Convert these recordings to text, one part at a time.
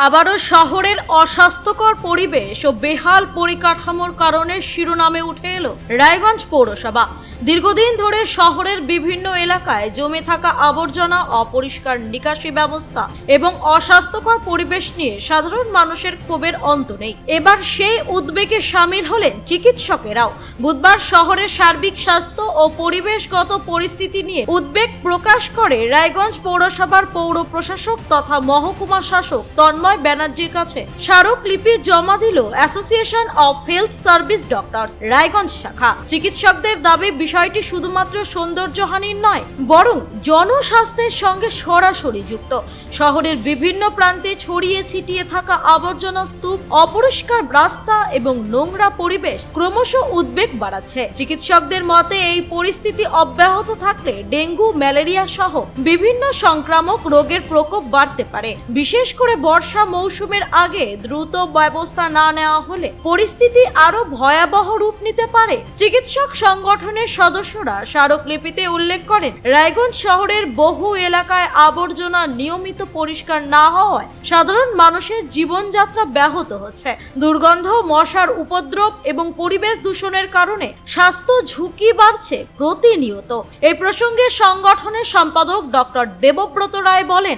আবারও শহরের অস্বাস্থ্যকর পরিবেশ ও বেহাল পরিকাঠামোর কারণে শিরোনামে উঠে এলো রায়গঞ্জ পৌরসভা। দীর্ঘদিন ধরে শহরের বিভিন্ন এলাকায় জমে থাকা আবর্জনা, অপরিষ্কার নিকাশি ব্যবস্থা এবং অস্বাস্থ্যকর পরিবেশ নিয়ে সাধারণ মানুষের ক্ষোভের অন্ত নেই। এবার সেই উদ্বেগে সামিল হলেন চিকিৎসকেরাও। বুধবার শহরের সার্বিক স্বাস্থ্য ও পরিবেশগত পরিস্থিতি নিয়ে উদ্বেগ প্রকাশ করে রায়গঞ্জ পৌরসভার পৌর প্রশাসক তথা মহকুমা শাসক তন্ময় ব্যানার্জির কাছে স্মারকলিপি জমা দিল association of health service doctors Raiganj শাখা। চিকিৎসকদের দাবি বিষয়টি শুধুমাত্র সৌন্দর্যহানির নয়, বরং জনস্বাস্থ্যের সঙ্গে সরাসরি যুক্ত। শহরের বিভিন্ন প্রান্তে ছড়িয়ে ছিটিয়ে থাকা আবর্জনা স্তূপ, অপরিষ্কার রাস্তা এবং নোংরা পরিবেশ ক্রমশ উদ্বেগ বাড়াচ্ছে। চিকিৎসকদের মতে এই পরিস্থিতি অব্যাহত থাকলে ডেঙ্গু, ম্যালেরিয়া সহ বিভিন্ন সংক্রামক রোগের প্রকোপ বাড়তে পারে। বিশেষ করে বর্ষা মৌসুমের আগে দ্রুত ব্যবস্থা না নেওয়া হলে পরিস্থিতি আরো ভয়াবহ রূপ নিতে পারে। চিকিৎসক সংগঠনের সদস্যরা স্মারকলিপিতে উল্লেখ করেন, রায়গঞ্জ শহরের বহু এলাকায় আবর্জনা নিয়মিত পরিষ্কার না হওয়ায় সাধারণ মানুষের জীবনযাত্রা ব্যাহত হচ্ছে। দুর্গন্ধ, মশার উপদ্রব এবং পরিবেশ দূষণের কারণে স্বাস্থ্য ঝুঁকি বাড়ছে প্রতিনিয়ত। এই প্রসঙ্গে সংগঠনের সম্পাদক ডক্টর দেবব্রত রায় বলেন,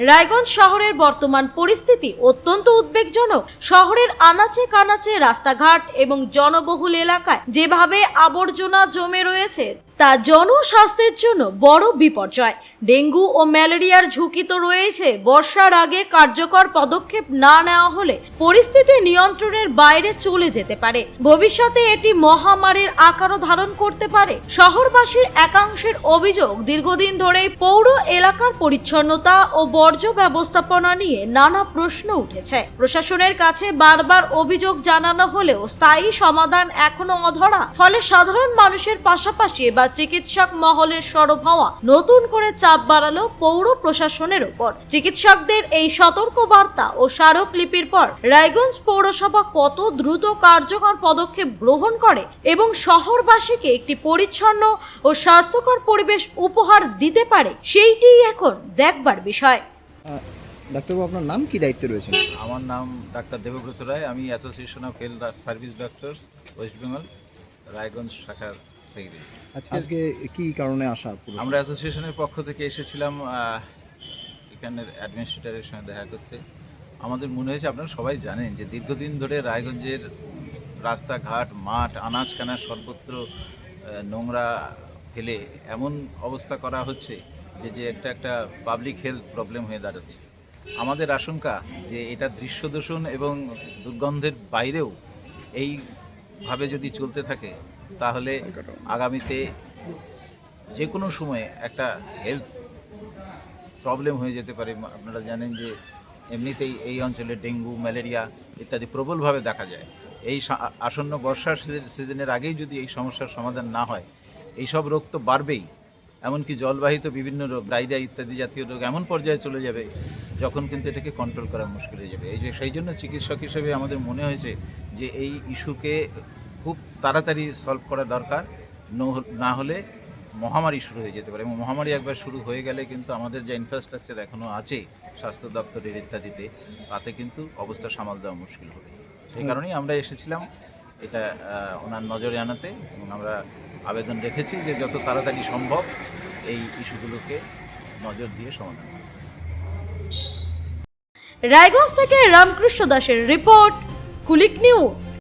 রায়গঞ্জ শহরের বর্তমান পরিস্থিতি অত্যন্ত উদ্বেগজনক। শহরের আনাচে কানাচে রাস্তাঘাট এবং জনবহুল এলাকায় যেভাবে আবর্জনা জমে রয়েছে তা জনস্বাস্থ্যের জন্য বড় বিপর্যয়। ডেঙ্গু ও ম্যালেরিয়ার ঝুঁকি তো রয়েছে। বর্ষার আগে কার্যকর পদক্ষেপ না নেওয়া হলে পরিস্থিতি নিয়ন্ত্রণের বাইরে চলে যেতে পারে। ভবিষ্যতে এটি মহামারীর আকারও ধারণ করতে পারে। শহরবাসীর একাংশের অভিযোগ, দীর্ঘদিন ধরেই পৌর এলাকার পরিচ্ছন্নতা ও বর্জ্য ব্যবস্থাপনা নিয়ে নানা প্রশ্ন উঠেছে। প্রশাসনের কাছে বারবার অভিযোগ জানানো হলেও স্থায়ী সমাধান এখনো অধরা। ফলে সাধারণ মানুষের পাশাপাশি বা চিকিৎসক মহলের সরব হওয়া নতুন করে চাপ বাড়ালো পৌর প্রশাসনের উপর। চিকিৎসকদের এই সতর্ক বার্তা ও স্মারকলিপির পর রায়গঞ্জ পৌরসভা কত দ্রুত কার্যকর পদক্ষেপ গ্রহণ করে এবং শহরবাসীকে একটি পরিচ্ছন্ন ও স্বাস্থ্যকর পরিবেশ উপহার দিতে পারে, সেইটিই এখন দেখবার বিষয়। ডাক্তারবাবু, আপনার নাম কি দায়িত্বে রয়েছেন? আমার নাম ডাক্তার দেবব্রত রায়। আমি association of health service doctors West Bengal Raiganj শাখার সেক্রেটারি। আজকে কি কারণে আসা? আমরা অ্যাসোসিয়েশনের পক্ষ থেকে এসেছিলাম এখানের অ্যাডমিনিস্ট্রেটরের সঙ্গে দেখা করতে। আমাদের মনে হয়েছে, আপনারা সবাই জানেন যে দীর্ঘদিন ধরে রায়গঞ্জের রাস্তাঘাট, মাঠ, আনাজ কানাজ সর্বত্র নোংরা ফেলে এমন অবস্থা করা হচ্ছে যে একটা পাবলিক হেলথ প্রবলেম হয়ে দাঁড়াচ্ছে। আমাদের আশঙ্কা যে এটা দৃশ্য দূষণ এবং দুর্গন্ধের বাইরেও এইভাবে যদি চলতে থাকে তাহলে আগামীতে যে কোনো সময়ে একটা হেলথ প্রবলেম হয়ে যেতে পারে। আপনারা জানেন যে এমনিতেই এই অঞ্চলে ডেঙ্গু, ম্যালেরিয়া ইত্যাদি প্রবলভাবে দেখা যায়। এই আসন্ন বর্ষার সিজনের আগেই যদি এই সমস্যার সমাধান না হয়, এইসব রোগ তো বাড়বেই। এমনকি জলবাহিত বিভিন্ন রোগ, ডায়রিয়া ইত্যাদি জাতীয় রোগ এমন পর্যায়ে চলে যাবে যখন কিন্তু এটাকে কন্ট্রোল করা মুশকিল হয়ে যাবে। সেই জন্য চিকিৎসক হিসেবে আমাদের মনে হয়েছে যে এই ইস্যুকে খুব তাড়াতাড়ি সলভ করা দরকার, না হলে মহামারী শুরু হয়ে যেতে পারে। এবং মহামারী একবার শুরু হয়ে গেলে কিন্তু আমাদের যে ইনফ্রাস্ট্রাকচার এখনও আছে স্বাস্থ্য দপ্তরের ইত্যাদিতে, তাতে কিন্তু অবস্থা সামাল দেওয়া মুশকিল হবে। সেই কারণেই আমরা এসেছিলাম এটা ওনার নজরে আনাতে, এবং আমরা আবেদন রেখেছি যে যত তাড়াতাড়ি সম্ভব এই ইস্যুগুলোকে নজর দিয়ে সমাধান করা। রায়গঞ্জ থেকে রামকৃষ্ণ দাসের রিপোর্ট, কুলিক নিউজ।